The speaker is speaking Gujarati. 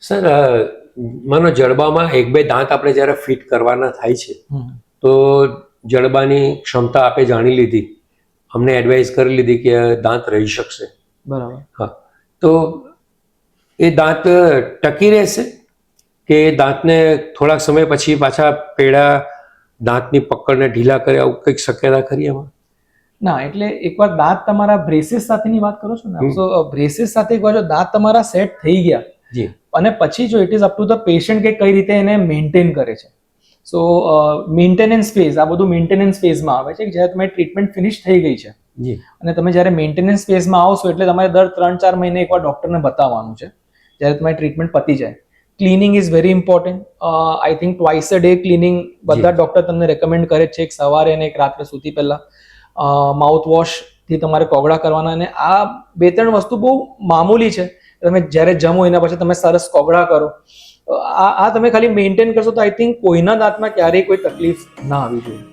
સર માનો જડબામાં એક બે દાંત આપણે જ્યારે ફિટ કરવાના થાય છે તો જડબાની ક્ષમતા આપે જાણી લીધી, અમને એડવાઇસ કરી લીધી કે દાંત રહી શકશે. બરાબર. હા, તો એ દાંત ટકી રહેશે કે દાંતને થોડાક સમય પછી પાછા પેડા દાંતની પકડને ઢીલા કરે, આવું કંઈક શક્યતા ખરી એમાં? ના, એટલે એકવાર દાંત તમારા બ્રેસીસ સાથેની વાત કરો છો ને, તો બ્રેસીસ સાથે એકવાર જો દાંત તમારા સેટ થઈ ગયા જી, અને પછી જો it is up to the patient કે કઈ રીતે એને મેન્ટેન કરે છે. સો મેન્ટેનન્સ ફેઝ, આ બધું મેન્ટેનન્સ ફેઝમાં આવે છે. જ્યારે તમારી ટ્રીટમેન્ટ ફિનિશ થઈ ગઈ છે જી, અને તમે જ્યારે મેન્ટેનન્સ ફેઝમાં આવશો એટલે તમારે દર 3-4 મહિને એકવાર ડૉક્ટરને બતાવવાનું છે જ્યારે તમારી ટ્રીટમેન્ટ પતી જાય. Cleaning is very important. I think twice a day cleaning બધા ડૉક્ટર તમને રેકમેન્ડ કરે છે, એક સવારે અને એક રાત્રે સૂતી પહેલા. માઉથ વોશથી તમારે કોગળા કરવાના, અને આ 2-3 વસ્તુ બહુ મામૂલી છે. તમે જ્યારે જમો એના પછી તમે સરસ કોગળા કરો, આ તમે ખાલી મેન્ટેન કરશો તો આઈ થિંક કોઈના દાંતમાં ક્યારેય કોઈ તકલીફ ના આવી જોઈએ.